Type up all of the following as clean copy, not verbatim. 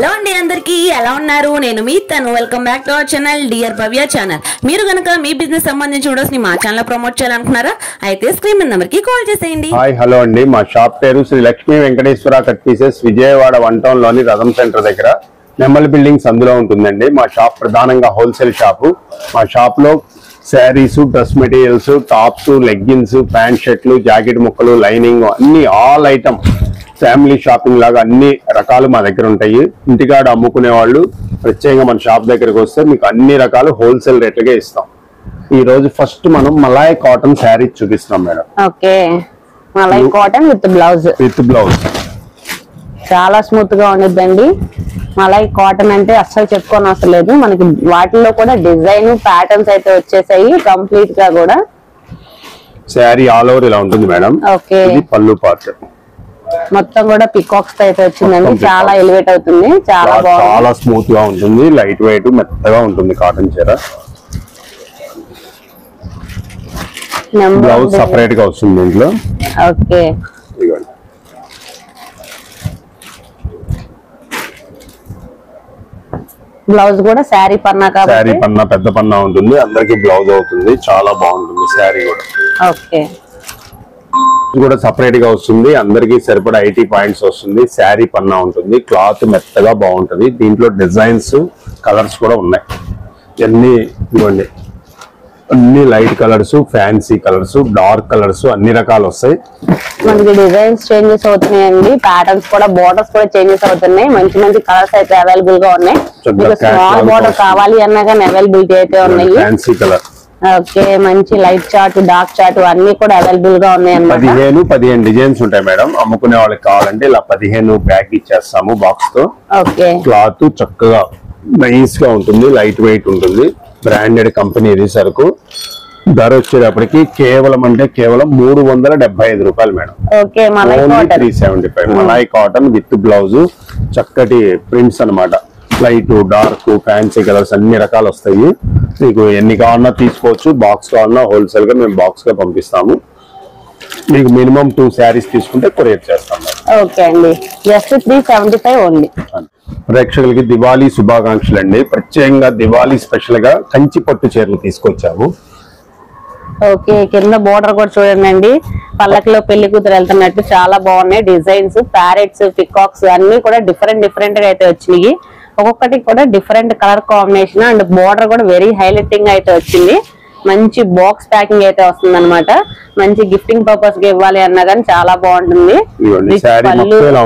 Hello అండి అందరికీ ఎలా ఉన్నారు నేను మీ తను welcome back to our channel dear Bhavya channel మీరు గనుక మీ బిజినెస్ సంబంధించి వీడియోస్ ని మా ఛానల్ ప్రమోట్ చేయాలనుకున్నారా అయితే స్క్రీన్ మీద నంబర్ కి కాల్ చేసేయండి హాయ్ హలో అండి మా షాప్ పేరు Sri Lakshmi Venkateswara cut pieces Vijayawada 1 town లోని రథం సెంటర్ దగ్గర నెమ్మల్ బిల్డింగ్స్ అందులో ఉంటుందండి మా షాప్ ప్రధానంగా హోల్సేల్ షాపు మా షాప్ లో saris dress materials tops leggings pant షర్ట్లు జాకెట్ ముక్కలు లైనింగ్ అన్ని ఆల్ ఐటమ్ ఫ్యామిలీ షాపింగ్ లాగా అన్ని రకాలు మా దగ్గర ఉంటాయి ఇంటికాడ అమ్ముకునే వాళ్ళు ప్రత్యేకంగా మన షాప్ దగ్గరకు వస్తే మీకు అన్ని రకాలు హోల్సేల్ రేట్లుగా ఇస్తాం ఈ రోజు ఫస్ట్ మనం మలాయ్ కాటన్ శారీ చూపిస్తున్నాం madam okay Malay cotton with blouse చాలా స్మూత్ గా ఉండిద్దండి మలాయ్ కాటన్ అంటే అస్సలు చెప్పుకోని అవసరం లేదు మనకి వాటిల్లో కూడా డిజైన్ ప్యాటర్న్స్ అయితే వచ్చేసాయి కంప్లీట్ గా కూడా శారీ ఆల్ ఓవర్ ఇలా ఉంటుంది మేడం ఓకే ఇది పళ్ళు పార్ట్ మొత్తం కూడా పికాక్స్ తో అయితే వచ్చిందండి చాలా ఎలివేట్ అవుతుంది చాలా బాగుంది చాలా స్మూత్ గా ఉంటుంది లైట్ వెయిట్ మెత్తగా ఉంటుంది కాటన్ చీర బ్లౌజ్ సెపరేట్ గా వస్తుంది దీంట్లో ఓకే బ్లౌజ్ కూడా శారీ పన్నా కాబట్టి శారీ పన్నా పెద్ద పన్నా ఉంటుంది అందరికి బ్లౌజ్ అవుతుంది చాలా బాగుంటుంది శారీ కూడా ఓకే కూడా సెపరేట్ గా వస్తుంది అందరికి సరిపడా 80 పాయింట్స్ వస్తుంది శారీ పన్నా ఉంటుంది క్లాత్ మెత్తగా బాగుంటుంది దీంట్లో డిజైన్స్ కలర్స్ కూడా ఉన్నాయి అన్ని ఇవ్వండి అన్ని light colours fancy colours dark colours అన్ని రకాలు వస్తాయి మనకి డిజైన్స్ చేంజెస్ అవుతున్నాయండి ప్యాటర్న్స్ కూడా బోర్డర్స్ కూడా చేంజెస్ అవుతున్నాయి మంచి మంచి కలర్స్ అయితే అవైలబుల్ గా ఉన్నాయి మీకు స్మాల్ బోర్డర్ కావాలి అన్నా కానీ అవైలబిలిటీ అయితే ఉన్నాయి ఫ్యాన్సీ కలర్ ఓకే మంచి లైట్ చార్ట్ డార్క్ చార్ట్ అన్ని కూడా అవైలబుల్ గా ఉన్నాయి అన్నమాట 15 డిజైన్స్ ఉంటాయి మేడం అమ్ముకునే వాళ్ళకి కావాలంటే ఇలా 15 బ్యాగ్ ఇచ్చేస్తాము బాక్స్ తో ఓకే క్లాత్ చక్కగా నైస్ గా ఉంటుంది లైట్ వెయిట్ ఉంటుంది బ్రాండెడ్ కంపెనీ ఇది సరుకు ధర వచ్చేటప్పటికి కేవలం 375 రూపాయలు madam okay Malay cotton 375 Malay cotton with blouse చక్కటి ప్రింట్స్ అన్నమాట లైట్ డార్క్ ఫ్యాన్సీ కలర్స్ అన్ని రకాలు వస్తాయి మీకు ఎన్ని కావాలన్నా తీసుకోవచ్చు బాక్స్ కావాలన్నా హోల్సేల్ గా మేము బాక్స్ గా పంపిస్తాము మీకు మినిమం 2 శారీస్ తీసుకుంటే కొరియర్ చేస్తాం ఓకే అండి జస్ట్ 375 ఓన్లీ ప్రేక్షకులకి దివాళీ శుభాకాంక్షలు అండి ప్రత్యేకంగా దివాళీ స్పెషల్ గా కంచి పట్టు చీరలు తీసుకొచ్చాము ఓకే కింద బోర్డర్ కూడా చూడండి పల్లకిలో పెళ్లి కూతురు వెళ్తున్నట్టు చాలా బాగున్నాయి డిజైన్స్ ప్యారెట్స్ పికాక్స్ అన్ని కూడా డిఫరెంట్ గా అయితే వచ్చినాయి ఒక్కొక్కటి కూడా different colour combination and border కూడా వెరీ హైలైటింగ్ అయితే వచ్చింది మంచి బాక్స్ ప్యాకింగ్ అయితే వస్తుంది అనమాట మంచి గిఫ్టింగ్ పర్పస్ గా ఇవ్వాలి అన్నా కానీ చాలా బాగుంటుంది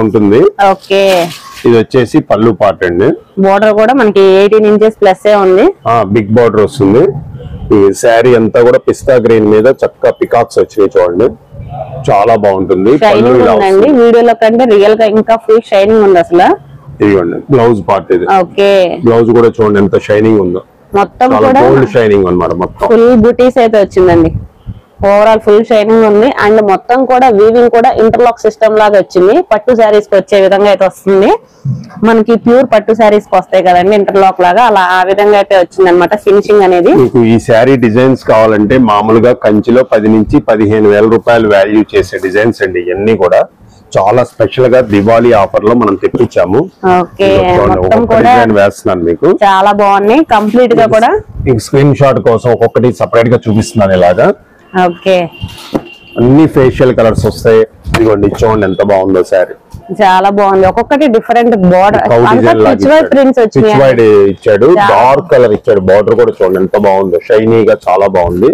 ఉంటుంది ఓకే ఇది వచ్చేసి పళ్ళు పార్ట్ అండి బోర్డర్ కూడా మనకి 18 ఇంచెస్ ప్లస్ ఉంది బిగ్ బోర్డర్ వస్తుంది ఈ శారీ అంతా కూడా పిస్తా గ్రీన్ మీద చక్కగా పికాక్స్ వచ్చినాయి చూడండి చాలా బాగుంటుంది వీడియోలో కంటే రియల్ గా ఇంకా ఫుల్ షైనింగ్ ఉంది అసలు ఇదిగోండి బ్లౌజ్ పార్ట్ ఇది ఓకే బ్లౌజ్ కూడా చూడండి ఎంత షైనింగ్ ఉందో మొత్తం కూడా గోల్డ్ షైనింగ్ అన్నమాట మొత్తం ఫుల్ బూటీస్ అయితే వచ్చిందండి ఓవరాల్ ఫుల్ షైనింగ్ ఉంది అండ్ మొత్తం కూడా వీవింగ్ కూడా ఇంటర్లాక్ సిస్టమ్ లాగా వచ్చింది పట్టు శారీస్ కి వచ్చే విధంగా అయితే వస్తుంది మనకి ప్యూర్ పట్టు శారీస్ కి వస్తాయి కదండి ఇంటర్లాక్ లాగా అలా ఆ విధంగా అయితే వచ్చింది అనమాట ఫినిషింగ్ అనేది మీకు ఈ శారీ డిజైన్స్ కావాలంటే మామూలుగా కంచిలో 10 నుంచి 15,000 రూపాయలు వాల్యూ చేసే డిజైన్స్ అండి ఇవన్నీ కూడా చాలా స్పెషల్ గా దివాళీ ఆఫర్ లో మనం తెప్పించాము వేస్తున్నాను మీకు చాలా బాగున్నాయి కంప్లీట్ గా కూడా స్క్రీన్ షాట్ కోసం ఒక్కొక్కటి సెపరేట్ గా చూపిస్తున్నాను ఇలాగా ఓకే అన్ని ఫేషియల్ కలర్స్ వస్తాయి ఇదిగోండి చూడండి ఎంత బాగుందో శారీ చాలా బాగుంది ఒక్కొక్కటి డిఫరెంట్ బోర్డర్ ఇచ్చాడు డార్క్ కలర్ ఇచ్చాడు బార్డర్ కూడా చూడండి ఎంత బాగుందో షైనీగా చాలా బాగుంది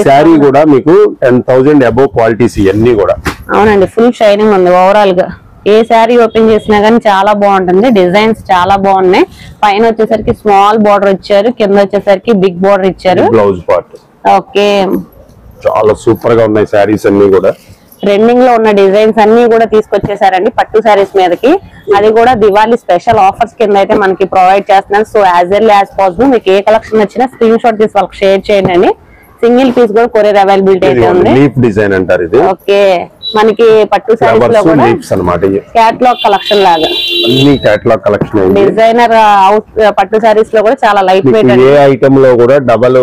శారీ కూడా మీకు 10,000 అబోవ్ క్వాలిటీస్ ఇవన్నీ కూడా అవునండి ఫుల్ షైనింగ్ ఉంది ఓవరాల్ గా ఏ శారీ ఓపెన్ చేసినా గానీ చాలా బాగుంటుంది డిజైన్స్ చాలా బాగున్నాయి పైన వచ్చేసరికి స్మాల్ బోర్డర్ ఇచ్చారు కింద వచ్చేసరికి బిగ్ బోర్డర్ ఇచ్చారు బ్లౌజ్ పార్ట్ ఓకే చాలా సూపర్ గా ఉన్నాయి శారీస్ అన్ని కూడా ట్రెండింగ్ లో ఉన్న డిజైన్స్ అన్ని కూడా తీసుకొచ్చేసారండి పట్టు శారీస్ మీదకి అది కూడా దివాళీ స్పెషల్ ఆఫర్స్ కింద అయితే మనకి ప్రొవైడ్ చేస్తున్నారు so as early as possible మీకు ఏ కలెక్షన్ వచ్చినా స్క్రీన్ షాట్ తీసి వాళ్ళకి షేర్ చేయండి సింగిల్ పీస్ కూడా కొరియర్ అవైలబిలిటీ అయితే ఉంది లీఫ్ డిజైన్ అంటారు ఇది ఓకే మనకి పట్టు శారీస్ లో కూడా క్యాటలాగ్ కలెక్షన్ లాగా అన్ని క్యాటలాగ్ కలెక్షన్ డిజైనర్ పట్టు శారీస్ లో కూడా చాలా లైట్ వెయిట్ ఏ ఐటమ్ లో కూడా డబల్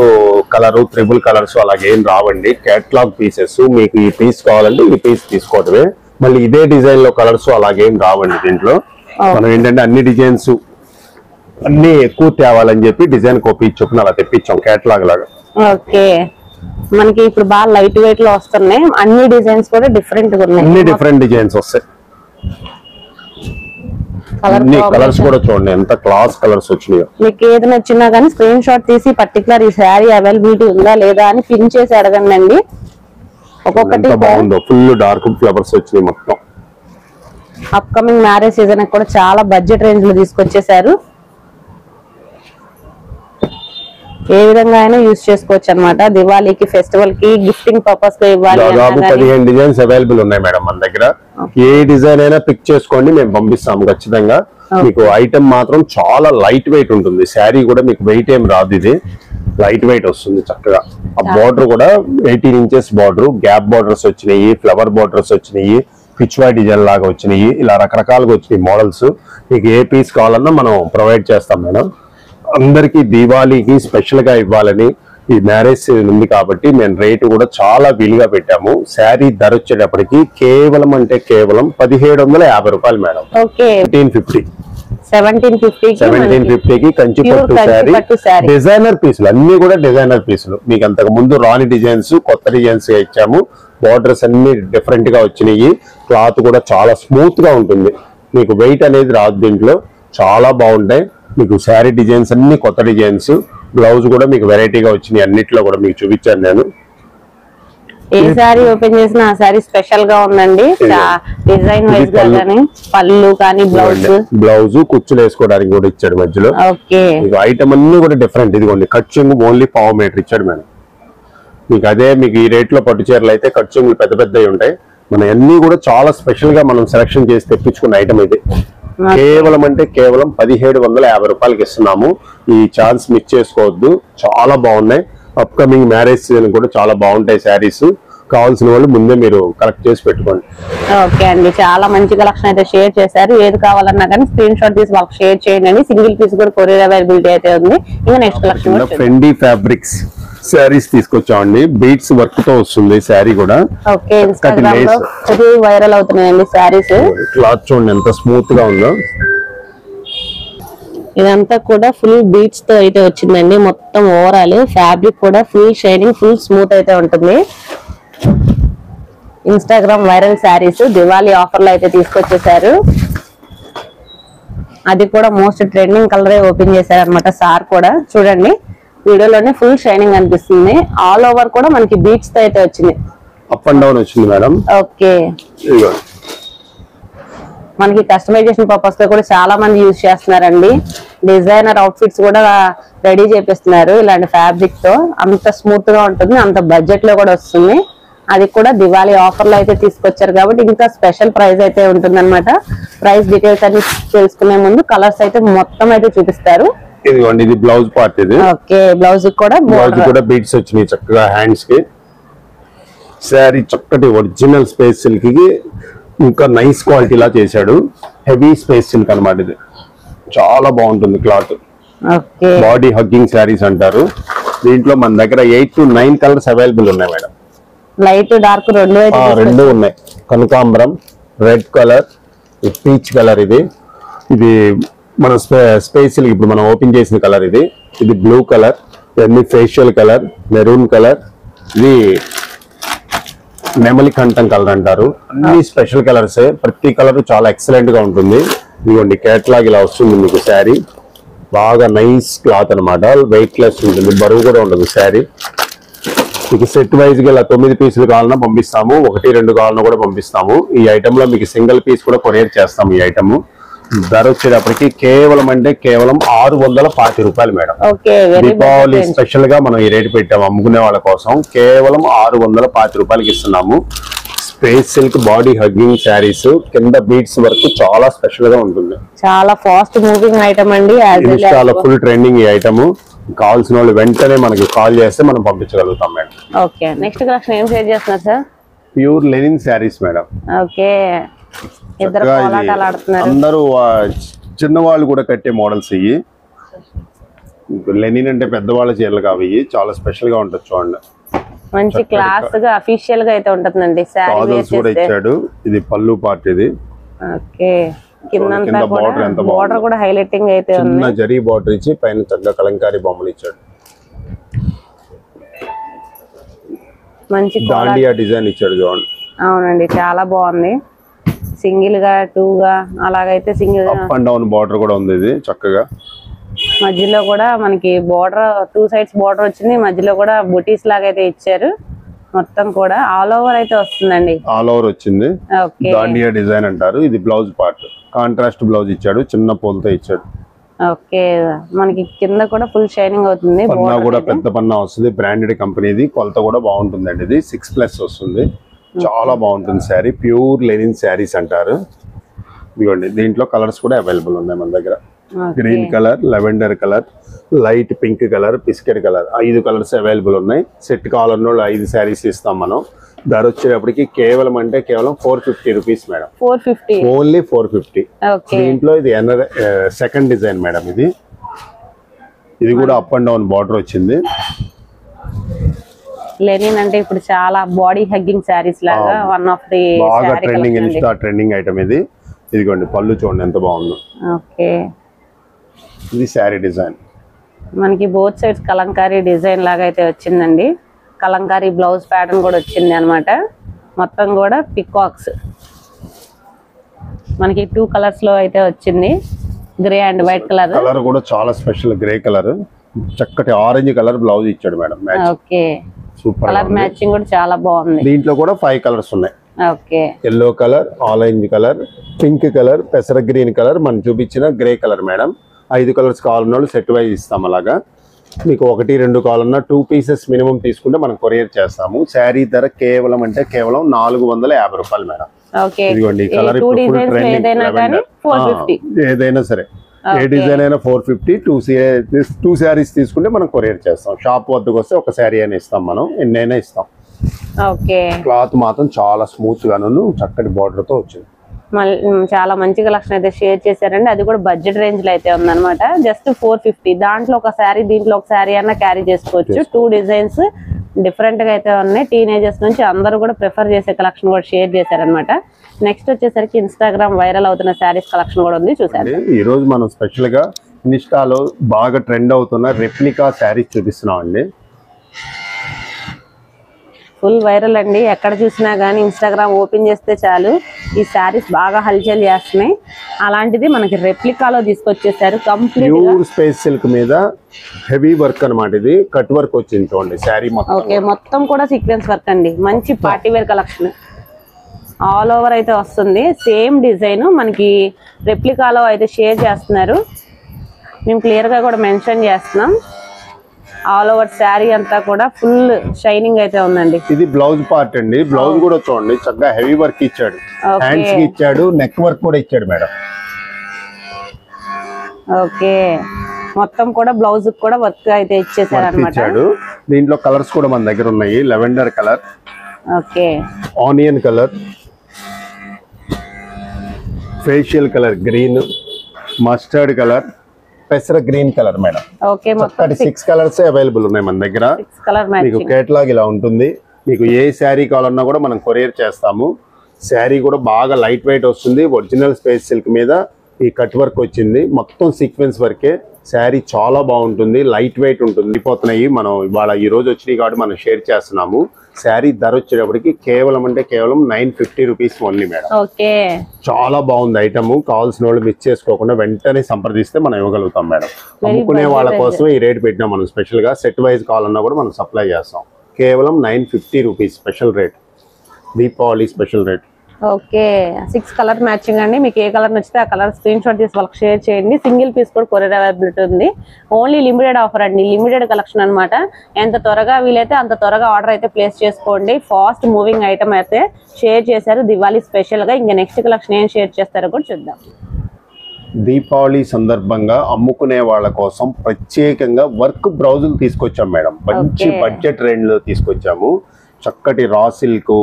కలర్ ట్రిపుల్ కలర్స్ అలాగే ఏం రావండి క్యాటలాగ్ పీసెస్ మీకు ఈ పీస్ కావాలంటే ఈ పీస్ తీసుకోవడమే మళ్ళీ ఇదే డిజైన్ లో కలర్స్ అలాగేం రావండి దీంట్లో మనం ఏంటంటే అన్ని డిజైన్స్ అన్ని ఎక్కువ తేవాలని చెప్పి డిజైన్ కాపీ చొప్పున అలా తెప్పించాం కేటలాగ్ లాగా. ఓకే, మనకి ఇప్పుడు బాగా లైట్ వెయిట్ లో వస్తున్నాయి, అన్ని డిజైన్స్ కూడా డిఫరెంట్ గా ఉన్నాయి, అన్ని డిఫరెంట్ డిజైన్స్ వస్తాయి. అన్ని కలర్స్ కూడా చూడండి ఎంత క్లాస్ కలర్స్ వచ్చినాయో. మీకు ఏది నచ్చినా కానీ స్క్రీన్ షాట్ తీసి పర్టికులర్ ఈ శారీ అవైలబిలిటీ ఉందా లేదా అని పిన్ చేసి అడగండి. ఒక్కొక్కటి బాగుందో, ఫుల్ డార్క్ ఫ్లవర్స్ వచ్చినాయి మొత్తం. అప్కమింగ్ మ్యారేజ్ సీజన్ కూడా చాలా బడ్జెట్ రేంజ్ లో తీసుకొచ్చేసారు, ఏ విధంగా అయినా యూజ్ చేసుకోవచ్చు అనమాట. దివాళీకి, ఫెస్టివల్ కి, గిఫ్టింగ్ పర్పస్ గా ఇవ్వాలి. దాదాపు 15 డిజైన్స్ అవైలబుల్ ఉన్నాయి మేడం మన దగ్గర. ఏ డిజైన్ అయినా పిక్ చేసుకోండి, మేము పంపిస్తాము ఖచ్చితంగా. మీకు ఐటమ్ మాత్రం చాలా లైట్ వెయిట్ ఉంటుంది, శారీ కూడా మీకు వెయిట్ ఏం రాదు, ఇది లైట్ వెయిట్ వస్తుంది చక్కగా. ఆ బార్డర్ కూడా 18 ఇంచెస్ బార్డర్, గ్యాప్ బార్డర్స్ వచ్చినాయి, ఫ్లవర్ బార్డర్స్ వచ్చినాయి, పిచ్వా డిజైన్ లాగా వచ్చినాయి, ఇలా రకరకాలుగా వచ్చినాయి మోడల్స్. మీకు ఏ పీస్ కావాలన్నా మనం ప్రొవైడ్ చేస్తాం మేడం. అందరికి దీవాళీకి స్పెషల్ గా ఇవ్వాలని ఈ మ్యారేజ్ ఉంది కాబట్టి మేము రేటు కూడా చాలా వీలుగా పెట్టాము. శారీ ధర వచ్చేటప్పటికి కేవలం అంటే కేవలం 1750 రూపాయలు మేడం. 1750కి కంచి పట్టు శారీ, డిజైనర్ పీసులు అన్ని కూడా డిజైనర్ పీసులు. మీకు అంతకు ముందు రాని డిజైన్స్ కొత్త డిజైన్స్ ఇచ్చాము. బార్డర్స్ అన్ని డిఫరెంట్ గా వచ్చినాయి, క్లాత్ కూడా చాలా స్మూత్ గా ఉంటుంది, మీకు వెయిట్ అనేది రాదు దీంట్లో. చాలా బాగుంటాయి మీకు శారీ డిజైన్స్ అన్ని కొత్త డిజైన్స్. బ్లౌజ్ కూడా మీకు వెరైటీగా వచ్చినాయి, అన్నిట్లో కూడా మీకు చూపించాను నేను. ఏ సారీ ఓపెన్ చేసినా ఆ సారీ స్పెషల్ గా ఉందండి, డిజైన్ వైజ్ గా కానీ పళ్ళు కానీ బ్లౌజ్ కుచ్చులు వేసుకోవడానికి కూడా ఇచ్చాడు మధ్యలో. ఓకే, ఐటమ్ అన్ని కూడా డిఫరెంట్. ఇదిగోండి కట్చింగ్ ఓన్లీ 1/4 మీటర్ ఇచ్చాడు మేడం. మీకు అదే మీకు ఈ రేట్ లో పట్టు చీరలు అయితే కట్చింగ్లు పెద్ద పెద్దవి ఉంటాయి, మన అన్ని కూడా చాలా స్పెషల్ గా మనం సెలెక్షన్ చేసి తెప్పించుకున్న ఐటమ్ ఇది. కేవలం అంటే కేవలం 1750 రూపాయలకి ఇస్తున్నాము. ఈ ఛాన్స్ మిస్ చేసుకోవద్దు, చాలా బాగున్నాయి. అప్కమింగ్ మ్యారేజ్ సీజన్ కూడా చాలా బాగుంటాయి శారీస్. కావాల్సిన వాళ్ళు ముందే మీరు కలెక్ట్ చేసి పెట్టుకోండి. ఓకే అండి, చాలా మంచి కలెక్షన్ అయితే షేర్ చేశారు. ఏది కావాలన్నా కానీ స్క్రీన్ షాట్ తీసి వాళ్ళకి షేర్ చేయండి. సింగిల్ పీస్ కూడా కొరియర్ అవైలబిలిటీ అయితే ఉంది. ఇంకా next collection ఫెండీ fabrics saris తీసుకొచ్చామండి, beads work తో వస్తుంది శారీ కూడా. ఓకే, ఇన్స్టాగ్రామ్ లో వైరల్ అవుతున్నాయండి శారీస్. క్లాత్ చూడండి ఎంత స్మూత్ గా ఉందో. ఇదంతా కూడా ఫుల్ బీట్స్ తో అయితే వచ్చిందండి, మొత్తం ఓవరాల్ ఫ్యాబ్రిక్ కూడా ఫుల్ షైనింగ్, ఫుల్ స్మూత్ అయితే ఉంటుంది. Instagram viral saris Diwali offer లో అయితే తీసుకొచ్చేసారు. అది కూడా మోస్ట్ ట్రెండింగ్ కలర్ ఓపెన్ చేశారు అనమాట సార్ కూడా. చూడండి వీడియోలోనే ఫుల్ షైనింగ్ అనిపిస్తుంది. ఆల్ ఓవర్ కూడా మనకి బీట్స్ తో అయితే వచ్చింది, అప్ అండ్ డౌన్ వచ్చింది మేడం. ఓకే, మనకి కస్టమైజేషన్ పర్పస్ తో కూడా చాలా మంది యూజ్ చేస్తున్నారండి. డిజైనర్ అవుట్ఫిట్స్ కూడా రెడీ చేపిస్తున్నారు ఇలాంటి ఫ్యాబ్రిక్ తో. అంత స్మూత్ గా ఉంటుంది, అంత బడ్జెట్ లో కూడా వస్తుంది. అది కూడా దివాళీ ఆఫర్ లో అయితే తీసుకొచ్చారు కాబట్టి ఇంకా స్పెషల్ ప్రైస్ అయితే ఉంటుందన్నమాట. ప్రైస్ డీటెయిల్స్ అన్ని తెలుసుకునే ముందు కలర్స్ అయితే మొత్తం అయితే చూపిస్తారు. ఇదిగోండి ఇది బ్లౌజ్ పార్ట్. ఇది ఓకే, బ్లౌజ్ కూడా బీట్స్ వచ్చినాయి చక్కగా హ్యాండ్స్ కి. శారీ చక్కటి ఒరిజినల్ స్పేస్ సిల్క్ కి ఇంకా నైస్ క్వాలిటీ లా చేశాడు. హెవీ స్పేస్ సిల్క్ అన్నమాట. ఇది చాలా బాగుంటుంది క్లాత్. బాడీ హగ్గింగ్ శారీస్ అంటారు. దీంట్లో మన దగ్గర 8 to 9 కలర్స్ అవైలబుల్ ఉన్నాయి మేడం. లైట్ డార్క్ రెండు ఉన్నాయి. కనకాంబరం, రెడ్ కలర్, పీచ్ కలర్. ఇది మన స్పేస్ సిల్క్ ఇప్పుడు మనం ఓపెన్ చేసిన కలర్. ఇది బ్లూ కలర్, ఇవన్నీ ఫేషియల్ కలర్, మెరూన్ కలర్, ఇది నెమలి కంఠం కలర్ అంటారు. అన్ని స్పెషల్ కలర్స్, ప్రతి కలర్ చాలా ఎక్సలెంట్ గా ఉంటుంది. ఇదిగోండి కేటలాగ్ ఇలా వస్తుంది మీకు శారీ. బాగా నైస్ క్లాత్ అనమాట, వెయిట్ లెస్ ఉంటుంది, బరువు కూడా ఉండదు శారీ. మీకు సెట్ వైజ్ గా ఇలా 9 పీసులు కావాలన్నా పంపిస్తాము, 1, 2 కావాలన్నా కూడా పంపిస్తాము. ఈ ఐటమ్ లో మీకు సింగిల్ పీస్ కూడా కొరియర్ చేస్తాము. ఈ ఐటమ్ ధర వచ్చేటప్పటికి కేవలం అంటే కేవలం 640 రూపాయలు మేడం. దీపావళి స్పెషల్ గా మనం ఈ రేటు పెట్టాము అమ్ముకునే వాళ్ళ కోసం. కేవలం 640 రూపాయలకి ఇస్తున్నాము. Space silk body hugging saris, కింద బీట్స్ వరకు చాలా స్పెషల్ గా ఉంటుంది. చాలా ఫాస్ట్ మూవింగ్ ఐటమ్ అండి, చాలా ఫుల్ ట్రెండింగ్ ఈ ఐటమ్. కావాల్సిన వాళ్ళు వెంటనే మనకి కాల్ చేస్తే మనం పంపించగలుగుతాం మేడం. ఓకే, నెక్స్ట్ కలెక్షన్ ఏం షేర్ చేస్తున్నారు sir? Pure linen saris madam. Okay, ఇద్దరు కోలాటాలు ఆడుతున్నారు. అందరూ చిన్నవాళ్ళు కూడా కట్టే మోడల్స్ ఇవి. లెనిన్ అంటే పెద్దవాళ్ళ చీరలు కావు, చాలా స్పెషల్ గా ఉంటుంది. చూడండి మంచి క్లాస్ గా అఫీషియల్ గా అయితే ఉంటుందండి. కూడా ఇచ్చాడు. ఇది పళ్ళు పార్ట్. ఇది ఓకే, కింద బోర్డర్ కూడా హైలైటింగ్ అయితే ఉంది. చిన్న జరీ బోర్డర్ ఇచ్చి పైన చక్కగా కలంకారీ బొమ్మలు ఇచ్చాడు. మంచి దాండియా డిజైన్ ఇచ్చాడు చూడండి. అవునండి, చాలా బాగుంది. సింగిల్ గా 2 గా అలాగైతే single up and down border కూడా ఉంది. ఇది చక్కగా మధ్యలో కూడా మనకి బోర్డర్ 2 సైడ్స్ బోర్డర్ వచ్చింది. మధ్యలో కూడా బుటీస్ లాగా అయితే ఇచ్చారు. మొత్తం కూడా ఆల్ ఓవర్ అయితే వస్తుందండి. ఆల్ ఓవర్ వచ్చింది. దాండియా డిజైన్ అంటారు. ఇది బ్లౌజ్ పార్ట్. కాంట్రాస్ట్ బ్లౌజ్ ఇచ్చాడు. చిన్న పోల్తో ఇచ్చాడు. ఓకే, మనకి కింద కూడా ఫుల్ షైనింగ్ అవుతుంది. పన్నా కూడా పెద్ద పన్నా వస్తుంది. బ్రాండెడ్ కంపెనీది. కొలత కూడా బాగుంటుందండి. ఇది 6+ వస్తుంది. చాలా బాగుంటుంది శారీ. ప్యూర్ లెనిన్ శారీస్ అంటారు. ఇదిగోండి, దీంట్లో కలర్స్ కూడా అవైలబుల్ ఉన్నాయి మన దగ్గర. Green colour, lavender colour, light pink colour, biscuit colour, 5 colours available ఉన్నాయి. సెట్ కావాలన్న 5 శారీస్ ఇస్తాం మనం. ధర వచ్చేటప్పటికి కేవలం 450 రూపీస్ మేడం. 450 ఓన్లీ 450. దీంట్లో ఇది సెకండ్ డిజైన్ మేడం. ఇది కూడా అప్ అండ్ డౌన్ బార్డర్ వచ్చింది. లెనిన్ అంటే ఇప్పుడు చాలా బాడీ హగ్గింగ్ శారీస్ లాగా వన్ ఆఫ్ ది బాగా ట్రెండింగ్, ఇన్స్టా ట్రెండింగ్ ఐటమ్ ఇది. ఇదిగోండి, పళ్ళు చూడండి ఎంత బాగుందో. ఓకే, ఇది శారీ డిజైన్. మనకి బోత్ సైడ్స్ కలంకారీ డిజైన్ లాగా అయితే వచ్చిందండి. కలంకారీ బ్లౌజ్ ప్యాటర్న్ కూడా వచ్చింది అన్నమాట. మొత్తం కూడా పికాక్స్ మనకి 2 కలర్స్ లో అయితే వచ్చింది. Grey and white colour. Colour కూడా చాలా స్పెషల్. గ్రే కలర్, చక్కటి ఆరెంజ్ కలర్ బ్లౌజ్ ఇచ్చాడు madam. Okay, super colour matching కూడా చాలా బాగుంది. దీంట్లో కూడా 5 కలర్స్ ఉన్నాయి. Okay, yellow colour, orange colour, pink colour, పెసర గ్రీన్ కలర్, మనం చూపించిన గ్రే కలర్ మేడం. 5 కలర్స్ కావాలన్న వాళ్ళు సెట్ వైజ్ ఇస్తాం. అలాగా మీకు 1, 2 కావాలన్నా 2 పీసెస్ మినిమం తీసుకుంటే మనం కొరియర్ చేస్తాము. శారీ ధర కేవలం 450 రూపాయలు మేడం. ఇదిగోండి, కలర్ ఏదైనా సరే, ఏ డిజైన్ అయినా 450. 2 శారీస్ తీసుకుంటే మనం కొరియర్ చేస్తాం. షాప్ వద్దకు వస్తే ఒక శారీ అయినా ఇస్తాం. మనం ఎన్నైనా ఇస్తాం. క్లాత్ మాత్రం చాలా స్మూత్ గాను చక్కటి బార్డర్ తో వచ్చింది. చాలా మంచి కలెక్షన్ అయితే షేర్ చేశారండి. అది కూడా బడ్జెట్ రేంజ్ లో అయితే ఉందన్నమాట. జస్ట్ 450. దాంట్లో ఒక శారీ, దీంట్లో ఒక శారీ అన్న క్యారీ చేసుకోవచ్చు. 2 డిజైన్స్ డిఫరెంట్ గా అయితే ఉన్నాయి. టీనేజర్స్ నుంచి అందరూ కూడా ప్రిఫర్ చేసే కలెక్షన్ కూడా షేర్ చేశారనమాట. నెక్స్ట్ వచ్చేసరికి ఇన్స్టాగ్రామ్ వైరల్ అవుతున్న శారీస్ కలెక్షన్ కూడా ఉంది, చూసారు. ఈ రోజు మనం స్పెషల్ గా ఇన్స్టాలో బాగా ట్రెండ్ అవుతున్న రెప్లికా శారీస్ చూపిస్తున్నాం అండి. ఫుల్ వైరల్ అండి. ఎక్కడ చూసినా గానీ ఇన్స్టాగ్రామ్ ఓపెన్ చేస్తే చాలు ఈ శారీస్ బాగా హల్చల్ చేస్తున్నాయి. అలాంటిది మనకి రెప్లికాలో తీసుకొచ్చేసారు. కంప్లీట్ ప్యూర్ స్పేస్ సిల్క్ మీద హెవీ వర్క్ అన్నమాట. ఇది కట్ వర్క్ వచ్చింది చూడండి శారీ మొత్తం. ఓకే, మొత్తం కూడా సీక్వెన్స్ వర్క్ అండి. మంచి party wear collection. All over అయితే వస్తుంది. సేమ్ డిజైన్ మనకి రెప్లికాలో అయితే షేర్ చేస్తున్నారు. మేము క్లియర్ గా కూడా మెన్షన్ చేస్తున్నాం. ఆల్ ఓవర్ శారీ అంతా కూడా ఫుల్ షైనింగ్ అయితే ఉందండి. ఇది బ్లౌజ్ పార్ట్ అండి. బ్లౌజ్ కూడా చూడండి చక్కగా హెవీ వర్క్ ఇచ్చాడు. హ్యాండ్స్ కి ఇచ్చాడు, నెక్ వర్క్ కూడా ఇచ్చాడు మేడం. ఓకే, మొత్తం కూడా బ్లౌజ్ కూడా వర్క్ అయితే ఇచ్చేసారు అన్నమాట. దీంట్లో కలర్స్ కూడా మన దగ్గర ఉన్నాయి. Lavender colour, okay, onion colour, facial colour green, mustard colour, పెసర గ్రీన్ కలర్ మేడం. ఓకే, మొత్తం 6 కలర్స్ అవైలబుల్ ఉన్నాయి మన దగ్గర. మీకు కేటలాగ్ ఇలా ఉంటుంది. మీకు ఏ శారీ కావాలన్నా కూడా మనం కొరియర్ చేస్తాము. శారీ కూడా బాగా లైట్ వెయిట్ వస్తుంది. ఒరిజినల్ స్పేస్ సిల్క్ మీద ఈ కట్ వర్క్ వచ్చింది. మొత్తం సీక్వెన్స్ వర్కే. శారీ చాలా బాగుంటుంది, లైట్ వెయిట్ ఉంటుంది. అయిపోతున్నాయి. మనం ఇవాళ ఈ రోజు వచ్చినాయి కాబట్టి మనం షేర్ చేస్తున్నాము. శారీ ధర వచ్చేటప్పటికి కేవలం 950 రూపీస్ ఓన్లీ మేడం. ఓకే, చాలా బాగుంది ఐటమ్. కావాల్సిన వాళ్ళు మిస్ చేసుకోకుండా వెంటనే సంప్రదిస్తే మనం ఇవ్వగలుగుతాం మేడం. అమ్ముకునే వాళ్ళ కోసం ఈ రేట్ పెట్టినాం మనం. స్పెషల్ గా సెట్ వైజ్ కావాలన్నా కూడా మనం సప్లై చేస్తాం. కేవలం 950 rupees special rate. Deepavali special rate. Okay, 6 colour matching అండి. మీకు ఏ కలర్ నచ్చితే ఆ కలర్ స్క్రీన్ షాట్ తీసి వాళ్ళకి షేర్ చేయండి. సింగిల్ పీస్ కూడా కొరియర్ అవైలబిలిటీ ఉంది. ఓన్లీ లిమిటెడ్ ఆఫర్ అండి, లిమిటెడ్ కలెక్షన్ అనమాట. ఎంత త్వరగా వీలైతే అంత త్వరగా ఆర్డర్ అయితే ప్లేస్ చేసుకోండి. ఫాస్ట్ మూవింగ్ ఐటమ్ అయితే షేర్ చేశారు దివాళీ స్పెషల్ గా. ఇంకా నెక్స్ట్ కలెక్షన్ ఏం షేర్ చేస్తారో కూడా చూద్దాం. దీపావళి సందర్భంగా అమ్ముకునే వాళ్ళ కోసం ప్రత్యేకంగా వర్క్ బ్లౌజులు తీసుకొచ్చాం మేడం. మంచి బడ్జెట్ రేంజ్ లో తీసుకొచ్చాము. చక్కటి రా సిల్క్,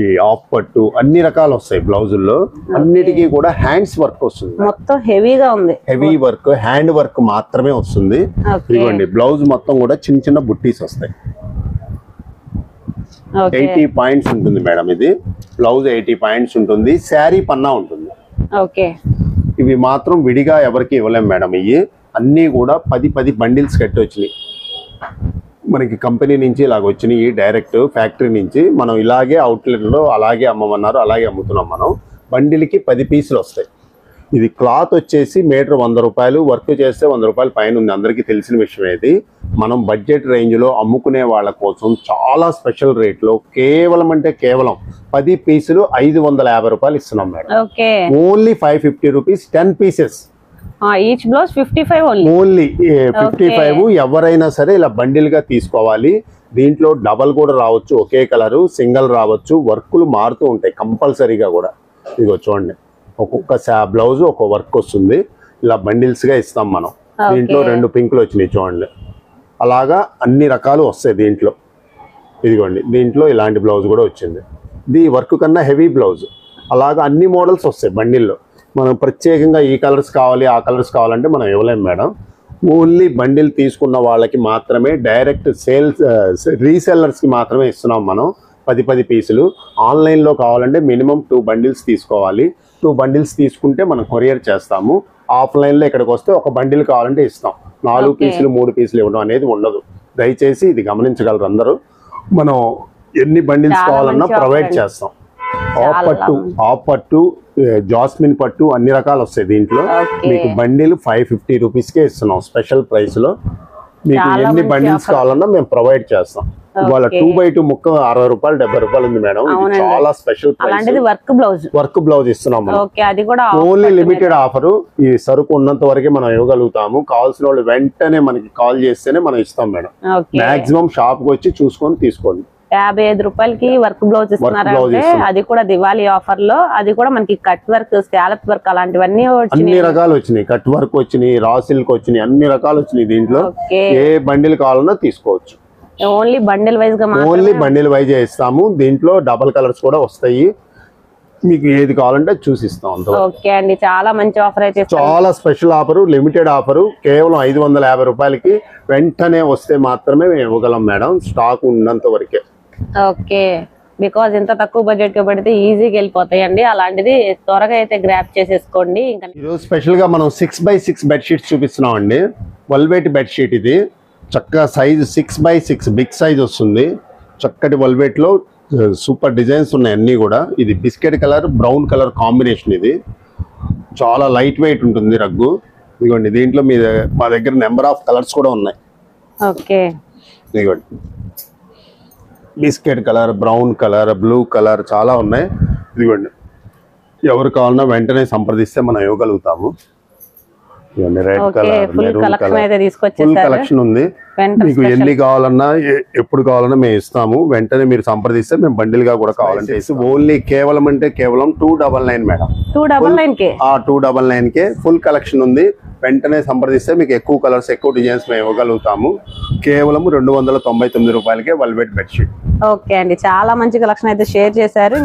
ఈ ఆఫ్ పట్టు అన్ని రకాలు వస్తాయి బ్లౌజుల్లో. అన్నిటికీ కూడా హ్యాండ్స్ వర్క్ వస్తుంది. మొత్తం హెవీగా ఉంది. హెవీ వర్క్, హ్యాండ్ వర్క్ మాత్రమే వస్తుంది. ఇదిగోండి, బ్లౌజ్ మొత్తం కూడా చిన్న చిన్న బుట్టీస్ వస్తాయి. 80 పాయింట్స్ ఉంటుంది మేడం. ఇది బ్లౌజ్ 80 పాయింట్స్ ఉంటుంది. శారీ పన్నా ఉంటుంది. ఓకే, ఇవి మాత్రం విడిగా ఎవరికి ఇవ్వలేం మేడం. ఇవి అన్నీ కూడా 10 బండిల్స్ కట్టి వచ్చినాయి మనకి కంపెనీ నుంచి. ఇలాగ వచ్చినాయి డైరెక్ట్ ఫ్యాక్టరీ నుంచి. మనం ఇలాగే అవుట్లెట్లో అలాగే అమ్మమన్నారు, అలాగే అమ్ముతున్నాం మనం. బండిల్కి 10 పీసులు వస్తాయి. ఇది క్లాత్ వచ్చేసి మీటర్ 100 రూపాయలు, వర్క్ చేస్తే 100 రూపాయలు పైన ఉంది, అందరికీ తెలిసిన విషయం. ఇది మనం బడ్జెట్ రేంజ్లో అమ్ముకునే వాళ్ళ కోసం చాలా స్పెషల్ రేట్లో కేవలం 10 పీసులు 550 రూపాయలు ఇస్తున్నాం madam. Only 550 rupees 10 pieces. Each blouse 55 only 55. ఎవరైనా సరే ఇలా బండిల్ గా తీసుకోవాలి. దీంట్లో డబల్ కూడా రావచ్చు, ఒకే కలరు, సింగిల్ రావచ్చు, వర్కులు మారుతూ ఉంటాయి కంపల్సరీగా కూడా. ఇదిగో చూడండి, ఒక్కొక్క బ్లౌజ్ ఒక వర్క్ వస్తుంది. ఇలా బండిల్స్ గా ఇస్తాం మనం. దీంట్లో 2 పింకులు వచ్చినాయి చూడండి. అలాగా అన్ని రకాలు వస్తాయి దీంట్లో. ఇదిగోండి, దీంట్లో ఇలాంటి బ్లౌజ్ కూడా వచ్చింది. ఇది వర్క్ కన్నా హెవీ బ్లౌజ్. అలాగా అన్ని మోడల్స్ వస్తాయి బండిల్లో. మనం ప్రత్యేకంగా ఈ కలర్స్ కావాలి, ఆ కలర్స్ కావాలంటే మనం ఇవ్వలేం మేడం. ఓన్లీ బండిల్ తీసుకున్న వాళ్ళకి మాత్రమే, డైరెక్ట్ రీసెల్లర్స్కి మాత్రమే ఇస్తున్నాం మనం 10 పీసులు. ఆన్లైన్లో కావాలంటే మినిమం 2 బండిల్స్ తీసుకోవాలి. 2 బండిల్స్ తీసుకుంటే మనం కొరియర్ చేస్తాము. ఆఫ్లైన్లో ఇక్కడికి వస్తే ఒక బండిల్ కావాలంటే ఇస్తాం. 4 పీసులు 3 పీసులు ఇవ్వడం అనేది ఉండదు. దయచేసి ఇది గమనించగలరు అందరూ. మనం ఎన్ని బండిల్స్ కావాలన్నా ప్రొవైడ్ చేస్తాం. ఆఫ్ పట్టు, జాస్మిన్ పట్టు అన్ని రకాలు వస్తాయి దీంట్లో. మీకు బండిల్ 550 రూపీస్కే ఇస్తున్నాం స్పెషల్ ప్రైస్ లో. మీకు ఎన్ని బండిల్స్ కావాలన్నా మేము ప్రొవైడ్ చేస్తాం. ఇవాళ 2x2 ముక్క 60 రూపాయలు 70 రూపాయలు ఉంది మేడం. ఇది చాలా స్పెషల్ ప్రైస్. వర్క్ బ్లౌజ్ ఇస్తున్నాం మనం. Only limited offer. ఈ సరుకు ఉన్నంత వరకే మనం ఇవ్వగలుగుతాము. కావాల్సిన వాళ్ళు వెంటనే మనకి కాల్ చేస్తేనే మనం ఇస్తాం మేడం. మాక్సిమం షాప్ కి వచ్చి చూసుకొని తీసుకోండి. 55 రూపాయలకి వర్క్ బ్లౌజ్ ఇస్తున్నారంటే అది కూడా దివాళీ ఆఫర్ లో. అది కూడా మనకి కట్ వర్క్, స్కాలప్ వర్క్ అలాంటివన్నీ అన్ని రకాలు వచ్చినాయి. కట్ వర్క్ వచ్చినాయి, రా సిల్క్ వచ్చినాయి, అన్ని రకాలు వచ్చినాయి దీంట్లో. ఏ బండిల్ కావాలన్నా తీసుకోవచ్చు. ఓన్లీ బండిల్ వైజ్ గా, ఓన్లీ బండిల్ వైజ్ ఇస్తాము. దీంట్లో డబల్ కలర్స్ కూడా వస్తాయి. మీకు ఏది కావాలంటే చూసిస్తాం. ఓకే అండి, చాలా మంచి ఆఫర్ అయితే, చాలా స్పెషల్ ఆఫర్, లిమిటెడ్ ఆఫర్. కేవలం 550 రూపాయలకి వెంటనే వస్తే మాత్రమే మేము ఇవ్వగలం మేడం, స్టాక్ ఉన్నంత వరకే. ఓకే, బికాజ్ ఇంత తక్కువ బడ్జెట్ కి పడితే ఈజీగా వెళ్ళిపోతాయండి. అలాంటిది త్వరగా అయితే గ్రాప్ చేసేసుకోండి. ఇంకా ఈరోజు స్పెషల్ గా మనం 6x6 బెడ్షీట్స్ చూపిస్తున్నాం అండి. వెల్వెట్ బెడ్షీట్ ఇది. చక్కగా సైజ్ 6x6 బిగ్ సైజ్ వస్తుంది. చక్కటి వెల్వెట్ లో సూపర్ డిజైన్స్ ఉన్నాయి అన్ని కూడా. ఇది biscuit colour, brown colour combination. ఇది చాలా లైట్ వెయిట్ ఉంటుంది రగ్గు. ఇదిగోండి, దీంట్లో మా దగ్గర నెంబర్ ఆఫ్ కలర్స్ కూడా ఉన్నాయి. ఓకే, ఇదిగోండి, biscuit colour, brown colour, blue colour చాలా ఉన్నాయి. ఇదిగోండి, ఎవరు కావాలన్నా వెంటనే సంప్రదిస్తే మనం ఇవ్వగలుగుతాము. Red colour, maroon colour, full collection ఉంది. మీకు ఎన్ని కావాలన్నా ఎప్పుడు కావాలన్నా మేము ఇస్తాము. వెంటనే మీరు సంప్రదిస్తే మేము బండిల్ గా కూడా కావాలంటే ఇస్తాం. ఓన్లీ కేవలం 299 మేడం. 299 కే ఫుల్ కలెక్షన్ ఉంది. వెంటనే సంప్రదిస్తే మీకు ఎక్కువ కలర్స్, ఎక్కువ డిజైన్స్ మేము ఇవ్వగలుగుతాము. కేవలం 299 రూపాయలకే వెల్వెట్ బెడ్షీట్. ఓకే అండి, చాలా మంచి కలెక్షన్ అయితే షేర్ చేశారు.